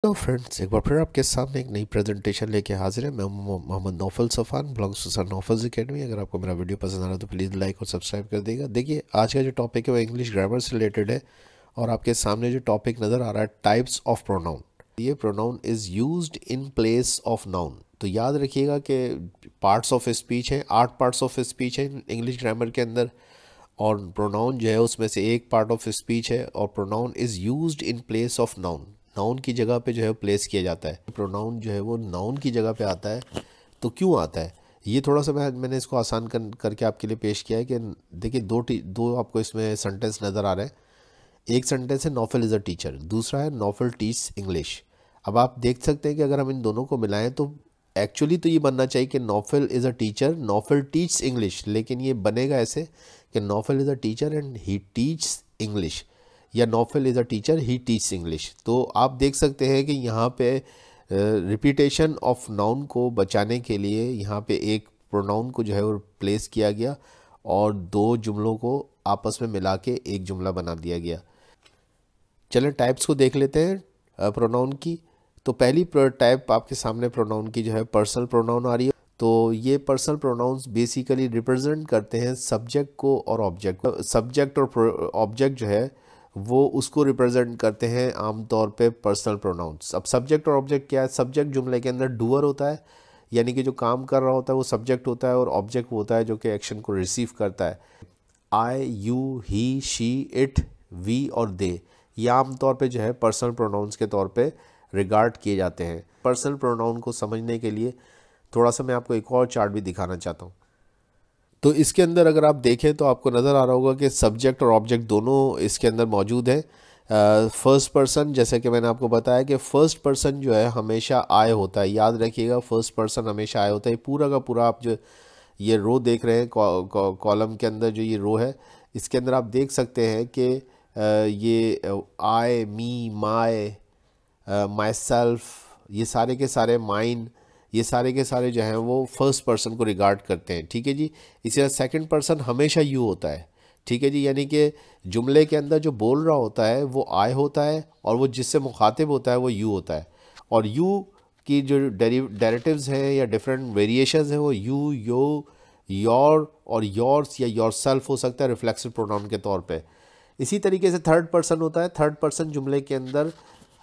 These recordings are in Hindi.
हेलो फ्रेंड्स, एक बार फिर आपके सामने एक नई प्रेजेंटेशन लेके हाजिर है। मैं Mohammad Naufal Safan, belongs to sir Naufal's academy. अगर आपको मेरा वीडियो पसंद आ रहा है तो प्लीज़ लाइक और सब्सक्राइब कर देगा। देखिए, आज का जो टॉपिक है वो इंग्लिश ग्रामर से रिलेटेड है और आपके सामने जो टॉपिक नज़र आ रहा है, टाइप्स ऑफ प्रोनाउन। ये pronoun is used in place of noun. तो याद रखिएगा कि पार्ट्स ऑफ स्पीच हैं, 8 पार्ट्स ऑफ स्पीच हैं इंग्लिश ग्रामर के अंदर, और प्रोनाउन जो है उसमें से एक पार्ट ऑफ स्पीच है। और pronoun is used in place of noun, noun की जगह पे जो है प्लेस किया जाता है। प्रोनाउन जो है वो नाउन की जगह पे आता है। तो क्यों आता है, ये थोड़ा सा मैंने इसको आसान करके आपके लिए पेश किया है कि देखिए, दो आपको इसमें सेंटेंस नज़र आ रहे हैं। एक सेंटेंस है नॉफल इज़ अ टीचर, दूसरा है नॉफल टीच इंग्लिश। अब आप देख सकते हैं कि अगर हम इन दोनों को मिलाएं तो एक्चुअली तो ये बनना चाहिए कि Naufal is a teacher, Naufal teach English, लेकिन ये बनेगा ऐसे कि Naufal is a teacher and he teach English, या Naufal is a teacher he teach English. तो आप देख सकते हैं कि यहाँ पे रिपीटेशन ऑफ नाउन को बचाने के लिए यहाँ पे एक प्रोनाउन को जो है वो प्लेस किया गया और दो जुमलों को आपस में मिला के एक जुमला बना दिया गया। चलें टाइप्स को देख लेते हैं प्रोनाउन की। तो पहली टाइप आपके सामने प्रोनाउन की जो है पर्सनल प्रोनाउन आ रही है। तो ये पर्सनल प्रोनाउंस बेसिकली रिप्रेजेंट करते हैं सब्जेक्ट को और ऑब्जेक्ट को। सब्जेक्ट और ऑब्जेक्ट जो है वो उसको रिप्रेजेंट करते हैं आमतौर पे पर्सनल प्रोनाउंस। अब सब्जेक्ट और ऑब्जेक्ट क्या है? सब्जेक्ट जुमले के अंदर डूअर होता है, यानी कि जो काम कर रहा होता है वो सब्जेक्ट होता है, और ऑब्जेक्ट होता है जो कि एक्शन को रिसीव करता है। I, you, he, she, it, we और दे, ये आमतौर पे जो है पर्सनल प्रोनाउंस के तौर पे रिगार्ड किए जाते हैं। पर्सनल प्रोनाउन को समझने के लिए थोड़ा सा मैं आपको एक और चार्ट भी दिखाना चाहता हूँ। तो इसके अंदर अगर आप देखें तो आपको नज़र आ रहा होगा कि सब्जेक्ट और ऑब्जेक्ट दोनों इसके अंदर मौजूद हैं। फर्स्ट पर्सन, जैसे कि मैंने आपको बताया कि फर्स्ट पर्सन जो है हमेशा आई होता है। याद रखिएगा, फर्स्ट पर्सन हमेशा आई होता है। पूरा का पूरा आप जो ये रो देख रहे हैं कॉलम के अंदर, जो ये रो है इसके अंदर आप देख सकते हैं कि ये आई, मी, माय, माई सेल्फ, ये सारे के सारे, माइन, ये सारे के सारे जो हैं वो फर्स्ट पर्सन को रिगार्ड करते हैं। ठीक है जी। इसी तरह सेकंड पर्सन हमेशा यू होता है। ठीक है जी, यानी कि जुमले के अंदर जो बोल रहा होता है वो आई होता है और वो जिससे मुखातिब होता है वो यू होता है। और यू की जो डेरिवेटिव्स हैं या डिफरेंट वेरिएशंस हैं वो यू, यो, योर और योर्स या योर सेल्फ हो सकता है रिफ्लेक्सिव प्रोनाउन के तौर पे। इसी तरीके से थर्ड पर्सन होता है। थर्ड पर्सन जुमले के अंदर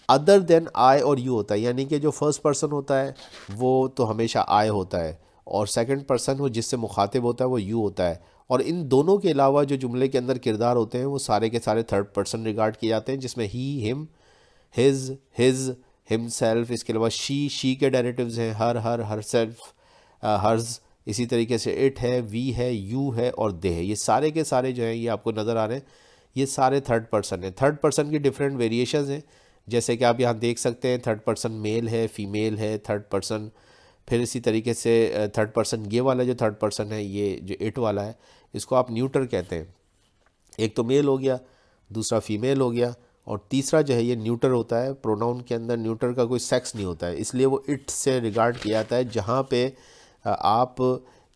अदर देन आई और यू होता है, यानी कि जो फर्स्ट पर्सन होता है वो तो हमेशा आई होता है और सेकंड पर्सन वो जिससे मुखातिब होता है वो यू होता है। और इन दोनों के अलावा जो जुमले के अंदर किरदार होते हैं वो सारे के सारे थर्ड पर्सन रिगार्ड किए जाते हैं, जिसमें ही, हिम, हिज, हिमसेल्फ। इसके अलावा शी के डेरिवेटिव्स हैं हर सेल्फ, हर्ज। इसी तरीके से इट है, वी है, यू है और दे है। ये सारे के सारे जो हैं ये आपको नज़र आ रहे हैं, ये सारे थर्ड पर्सन हैं। थर्ड पर्सन की डिफरेंट वेरिएशंस हैं, जैसे कि आप यहाँ देख सकते हैं थर्ड पर्सन मेल है, फीमेल है, थर्ड पर्सन। फिर इसी तरीके से थर्ड पर्सन, ये वाला जो थर्ड पर्सन है, ये जो इट वाला है, इसको आप न्यूटर कहते हैं। एक तो मेल हो गया, दूसरा फीमेल हो गया, और तीसरा जो है ये न्यूटर होता है। प्रोनाउन के अंदर न्यूटर का कोई सेक्स नहीं होता है, इसलिए वो इट से रिगार्ड किया जाता है। जहाँ पे आप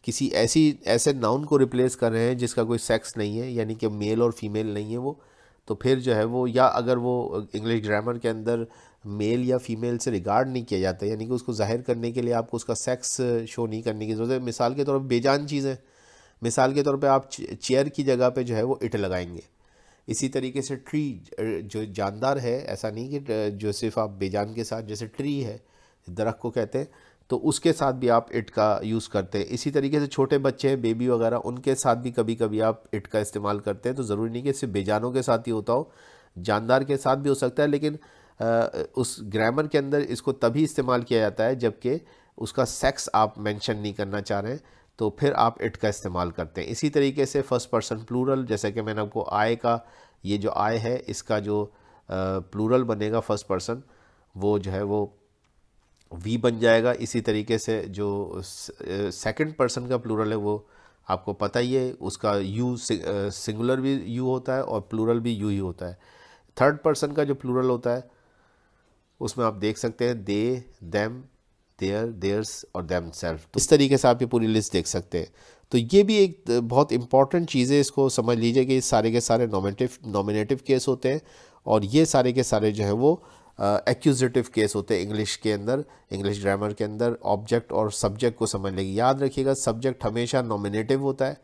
किसी ऐसे नाउन को रिप्लेस कर रहे हैं जिसका कोई सेक्स नहीं है, यानी कि मेल और फीमेल नहीं है वो, तो फिर जो है वो, या अगर वो इंग्लिश ग्रामर के अंदर मेल या फीमेल से रिगार्ड नहीं किया जाता, यानी कि उसको जाहिर करने के लिए आपको उसका सेक्स शो नहीं करने की ज़रूरत है। मिसाल के तौर पर बेजान चीज़ें, मिसाल के तौर पे आप चेयर की जगह पे जो है वो इट लगाएंगे। इसी तरीके से ट्री जो जानदार है, ऐसा नहीं कि जो सिर्फ आप बेजान के साथ, जैसे ट्री है दरख्त को कहते हैं, तो उसके साथ भी आप इट का यूज़ करते हैं। इसी तरीके से छोटे बच्चे हैं, बेबी वगैरह, उनके साथ भी कभी कभी आप इट का इस्तेमाल करते हैं। तो ज़रूरी नहीं कि सिर्फ बेजानों के साथ ही होता हो, जानदार के साथ भी हो सकता है, लेकिन उस ग्रामर के अंदर इसको तभी इस्तेमाल किया जाता है जबकि उसका सेक्स आप मेंशन नहीं करना चाह रहे हैं, तो फिर आप इट का इस्तेमाल करते हैं। इसी तरीके से फर्स्ट पर्सन प्लूरल, जैसे कि मैंने आपको आय का, ये जो आय है इसका जो प्लूरल बनेगा फर्स्ट पर्सन, वो जो है वो वी बन जाएगा। इसी तरीके से जो सेकंड पर्सन का प्लूरल है वो आपको पता ही है, उसका यू सिंगुलर भी यू होता है और प्लूरल भी यू ही होता है। थर्ड पर्सन का जो प्लूरल होता है उसमें आप देख सकते हैं दे, देम, देयर, देयर्स और देम सेल्फ। तो इस तरीके से आप ये पूरी लिस्ट देख सकते हैं। तो ये भी एक बहुत इंपॉर्टेंट चीज़ है, इसको समझ लीजिए कि सारे के सारे नॉमिनेटिव केस होते हैं और ये सारे के सारे जो है वो एक्यूजेटिव केस होते हैं इंग्लिश के अंदर, इंग्लिश ग्रामर के अंदर ऑब्जेक्ट और सब्जेक्ट को समझ लेंगे। याद रखिएगा सब्जेक्ट हमेशा नॉमिनेटिव होता है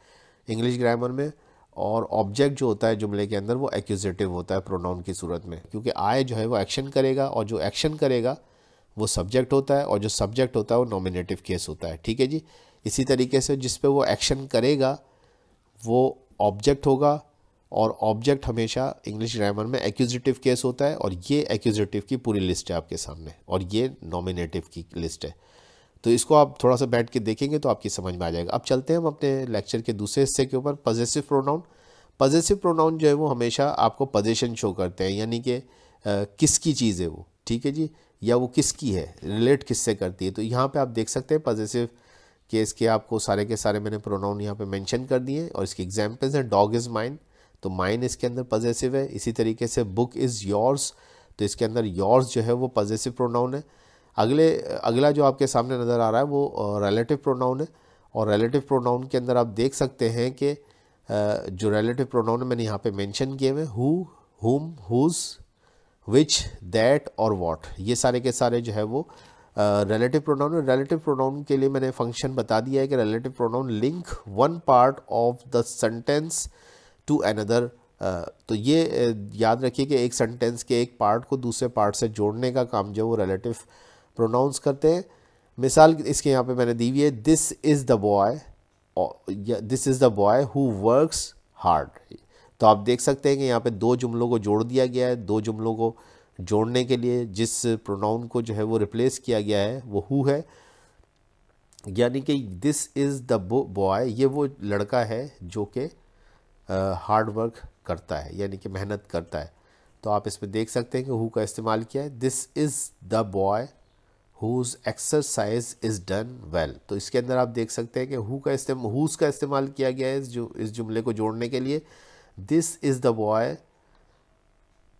इंग्लिश ग्रामर में, और ऑब्जेक्ट जो होता है जुमले के अंदर वो एक्यूजेटिव होता है प्रोनाउन की सूरत में, क्योंकि आई जो है वो एक्शन करेगा और जो एक्शन करेगा वो सब्जेक्ट होता है और जो सब्जेक्ट होता है वो नॉमिनेटिव केस होता है। ठीक है जी। इसी तरीके से जिस पे वो एक्शन करेगा वो ऑब्जेक्ट होगा, और ऑब्जेक्ट हमेशा इंग्लिश ग्रामर में एक्यूजेटिव केस होता है, और ये एक्यूजेटिव की पूरी लिस्ट है आपके सामने, और ये नॉमिनेटिव की लिस्ट है। तो इसको आप थोड़ा सा बैठ के देखेंगे तो आपकी समझ में आ जाएगा। अब चलते हैं हम अपने लेक्चर के दूसरे हिस्से के ऊपर, पजेसिव प्रोनाउन। पजेसिव प्रोनाउन जो है वो हमेशा आपको पोजीशन शो करते हैं, यानी कि किसकी चीज़ है वो, ठीक है जी, या वो किसकी है, रिलेट किससे करती है। तो यहाँ पे आप देख सकते हैं पजेसिव केस के आपको सारे के सारे मैंने प्रोनाउन यहाँ पे मेंशन कर दिए, और इसके एग्जांपल्स हैं। डॉग इज़ माइन, तो माइन इसके अंदर पजेसिव है। इसी तरीके से बुक इज़ योर्स, तो इसके अंदर योर्स जो है वो पजेसिव प्रोनाउन है। अगला जो आपके सामने नज़र आ रहा है वो रिलेटिव प्रोनाउन है, और रिलेटिव प्रोनाउन के अंदर आप देख सकते हैं कि जो रिलेटिव प्रोनाउन मैंने यहाँ पे मेंशन किए हुए, who, whom, whose, which, that और व्हाट, ये सारे के सारे जो है वो रिलेटिव प्रोनाउन है। रिलेटिव प्रोनाउन के लिए मैंने फंक्शन बता दिया है कि relative pronoun link one part of the sentence to another. तो ये याद रखिए कि एक सेंटेंस के एक पार्ट को दूसरे पार्ट से जोड़ने का काम जो वो रिलेटिव प्रोनाउंस करते हैं। मिसाल इसके यहाँ पे मैंने दी हुई है, this is the boy, this is the boy who works hard. तो आप देख सकते हैं कि यहाँ पे दो जुमलों को जोड़ दिया गया है। दो जुमलों को जोड़ने के लिए जिस प्रोनाउन को जो है वो रिप्लेस किया गया है वो हु है, यानी कि दिस इज़ द बॉय, ये वो लड़का है जो कि हार्ड वर्क करता है, यानी कि मेहनत करता है। तो आप इसमें देख सकते हैं कि हु का इस्तेमाल किया है, this is the boy whose exercise is done well. तो इसके अंदर आप देख सकते हैं कि हुज का इस्तेमाल किया गया है इस जुमले को जोड़ने के लिए। दिस इज़ द बॉय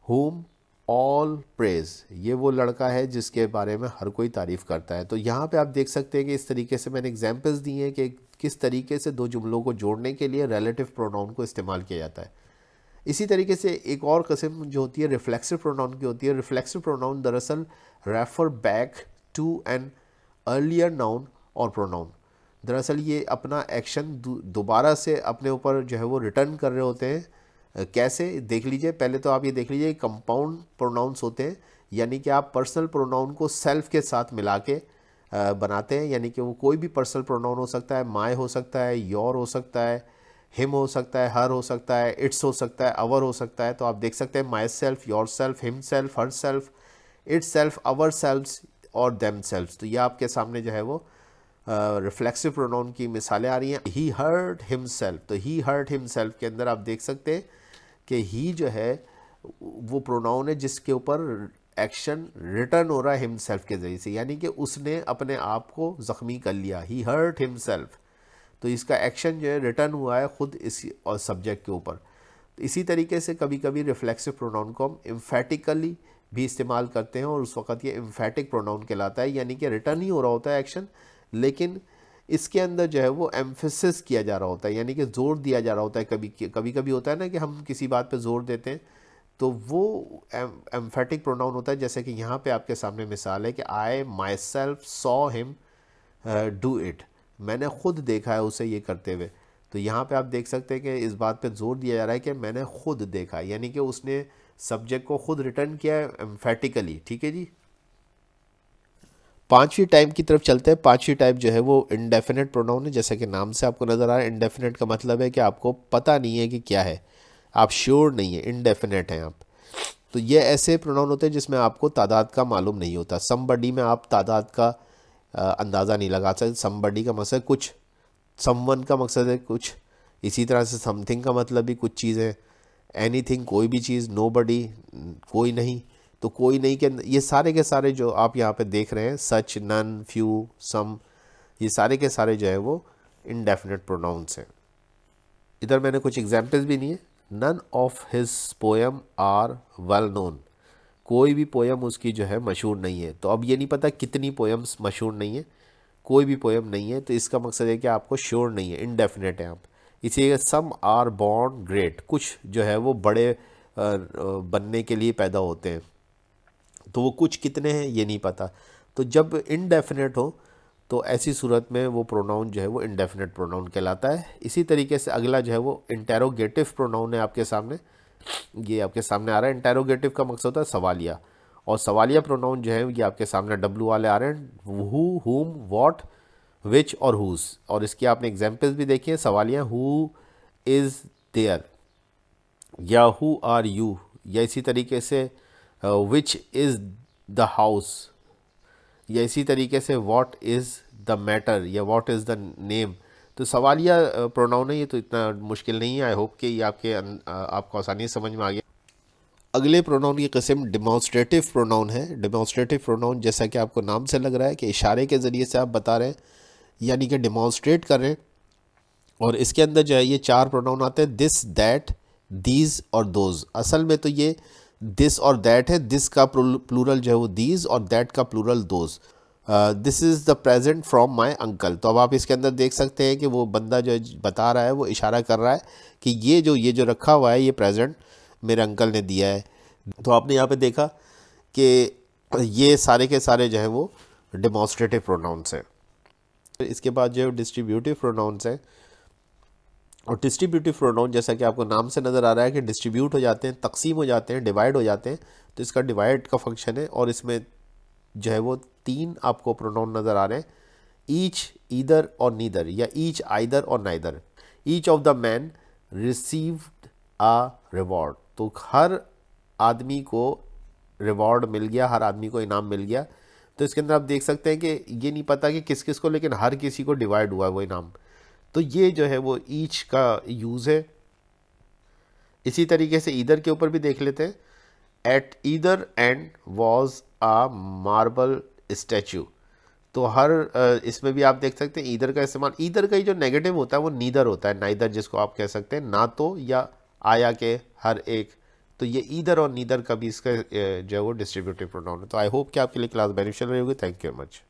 हुम ऑल प्रेज, ये वो लड़का है जिसके बारे में हर कोई तारीफ़ करता है। तो यहाँ पे आप देख सकते हैं कि इस तरीके से मैंने एग्जांपल्स दिए हैं कि किस तरीके से दो जुमलों को जोड़ने के लिए रिलेटिव प्रोनाउन को इस्तेमाल किया जाता है। इसी तरीके से एक और किस्म जो होती है रिफ्लेक्सिव प्रोनाउन की होती है। रिफ्लेक्सिव प्रोनाउन दरअसल refer back to an earlier noun और प्रोनाउन। दरअसल ये अपना एक्शन दोबारा से अपने ऊपर जो है वो रिटर्न कर रहे होते हैं। कैसे, देख लीजिए। पहले तो आप ये देख लीजिए कंपाउंड प्रोनाउंस होते हैं, यानी कि आप पर्सनल प्रोनाउन को सेल्फ के साथ मिला के बनाते हैं, यानी कि वो कोई भी पर्सनल प्रोनाउन हो सकता है, माय हो सकता है, योर हो सकता है, हिम हो सकता है, हर हो सकता है, इट्स हो सकता है, अवर हो सकता है। तो आप देख सकते हैं my self, your self, him self, her self, it's self, our self और देम सेल्फ। तो ये आपके सामने जो है वो रिफ्लेक्सिव प्रोनाउन की मिसालें आ रही हैं। ही हर्ट हिमसेल्फ, तो ही हर्ट हिमसेल्फ के अंदर आप देख सकते हैं कि ही जो है वो प्रोनाउन है जिसके ऊपर एक्शन रिटर्न हो रहा है हिमसेल्फ के ज़रिए से, यानी कि उसने अपने आप को ज़ख्मी कर लिया। ही हर्ट हिमसेल्फ, तो इसका एक्शन जो है रिटर्न हुआ है ख़ुद इस और सब्जेक्ट के ऊपर। तो इसी तरीके से कभी कभी रिफ्लेक्सिव प्रोनाउन को हम एम्फेटिकली भी इस्तेमाल करते हैं, और उस वक़्त ये एम्फेटिक प्रोनाउन कहलाता है, यानी कि रिटर्न ही हो रहा होता है एक्शन, लेकिन इसके अंदर जो है वो एम्फेसिस किया जा रहा होता है, यानी कि ज़ोर दिया जा रहा होता है। कभी कभी होता है ना कि हम किसी बात पे ज़ोर देते हैं, तो वो एम्फेटिक प्रोनाउन होता है। जैसे कि यहाँ पे आपके सामने मिसाल है कि I myself saw him do it, मैंने खुद देखा है उसे ये करते हुए। तो यहाँ पे आप देख सकते हैं कि इस बात पे जोर दिया जा रहा है कि मैंने खुद देखा, यानी कि उसने सब्जेक्ट को खुद रिटर्न किया है एम्फेटिकली। ठीक है जी। पांचवी टाइप की तरफ चलते हैं। पांचवी टाइप जो है वो इंडेफिनेट प्रोनाउन है। जैसा कि नाम से आपको नज़र आ रहा है, इंडेफिनेट का मतलब है कि आपको पता नहीं है कि क्या है, आप श्योर नहीं है, इंडेफिनेट हैं आप। तो ये ऐसे प्रोनाउन होते हैं जिसमें आपको तादाद का मालूम नहीं होता। समबडी में आप तादाद का अंदाज़ा नहीं लगा सकते। समबडी का मकसद कुछ, समवन का मकसद है कुछ, इसी तरह से समथिंग का मतलब भी कुछ चीज़ है, एनीथिंग कोई भी चीज़, नोबडी कोई नहीं, तो कोई नहीं के ये सारे के सारे जो आप यहाँ पे देख रहे हैं, सच, नन, फ्यू, सम, ये सारे के सारे जो है वो इंडेफिनेट प्रोनाउंस हैं। इधर मैंने कुछ एग्जाम्पल्स भी लिए। None of his poem are well known, कोई भी पोएम उसकी जो है मशहूर नहीं है। तो अब ये नहीं पता कितनी पोएम्स मशहूर नहीं है, कोई भी पोएम नहीं है, तो इसका मकसद है कि आपको श्योर नहीं है, इंडेफिनेट है आप। इसी सम आर बॉर्न ग्रेट, कुछ जो है वो बड़े बनने के लिए पैदा होते हैं, तो वो कुछ कितने हैं ये नहीं पता। तो जब इनडेफिनेट हो तो ऐसी सूरत में वो प्रोनाउन जो है वो इनडेफिनेट प्रोनाउन कहलाता है। इसी तरीके से अगला जो है वो इंटेरोगेटिव प्रोनाउन है आपके सामने, ये आपके सामने आ रहा है। इंटेरोगेटिव का मकसद होता है सवालिया, और सवालिया प्रोनाउन जो है ये आपके सामने डब्लू वाले आ रहे हैं, हु, हुम, व्हाट, विच और हुज। और इसकी आपने एग्जाम्पल्स भी देखी है सवालिया, हु इज़ देयर या हु आर यू, या इसी तरीके से विच इज़ द हाउस, या इसी तरीके से व्हाट इज़ द मैटर या व्हाट इज़ द नेम। तो सवालिया प्रोनाउन है ये, तो इतना मुश्किल नहीं है। आई होप कि ये आपको आसानी से समझ में आ गया। अगले प्रोनाउन की किस्म डिमॉन्स्ट्रेटिव प्रोनाउन है। डिमॉन्स्ट्रेटिव प्रोनाउन जैसा कि आपको नाम से लग रहा है कि इशारे के ज़रिए से आप बता रहे हैं, यानी कि डिमॉन्स्ट्रेट कर रहे हैं। और इसके अंदर जो है ये 4 प्रोनाउन आते हैं, दिस, दैट, दीज और दोज। असल में तो ये दिस और दैट है, दिस का प्लूरल जो है वो दीज और दैट का plural those. This is the present from my uncle. तो अब आप इसके अंदर देख सकते हैं कि वो बंदा जो बता रहा है वो इशारा कर रहा है कि ये जो रखा हुआ है ये प्रेजेंट मेरे अंकल ने दिया है। तो आपने यहाँ पे देखा कि ये सारे के सारे जो है वो डिमॉन्स्ट्रेटिव प्रोनाउंस हैं। इसके बाद जो है डिस्ट्रीब्यूटिव प्रोनाउंस हैं। और डिस्ट्रीब्यूटिव प्रोनाउन जैसा कि आपको नाम से नज़र आ रहा है कि डिस्ट्रीब्यूट हो जाते हैं, तकसीम हो जाते हैं, डिवाइड हो जाते हैं। तो इसका डिवाइड का फंक्शन है, और इसमें जो है वो 3 आपको प्रोनाउन नज़र आ रहे हैं, ईच, ईदर और नीदर, या ईच, आइदर और neither. Each of the man received a reward. तो हर आदमी को रिवॉर्ड मिल गया, हर आदमी को इनाम मिल गया। तो इसके अंदर आप देख सकते हैं कि ये नहीं पता कि किस किस को, लेकिन हर किसी को डिवाइड हुआ है वो इनाम। तो ये जो है वो ईच का यूज़ है। इसी तरीके से ईदर के ऊपर भी देख लेते हैं। At either end was a marble statue. तो हर इसमें भी आप देख सकते हैं ईदर का इस्तेमाल। ईदर का ही जो नेगेटिव होता है वो नीदर होता है, नाइदर जिसको आप कह सकते हैं, ना तो या आया के हर एक। तो ये ईदर और नीदर का भी इसका जो है वो डिस्ट्रीब्यूटिव प्रोनाउन है। तो आई होप कि आपके लिए क्लास बेनिफिशियल रही होगी। Thank you very much.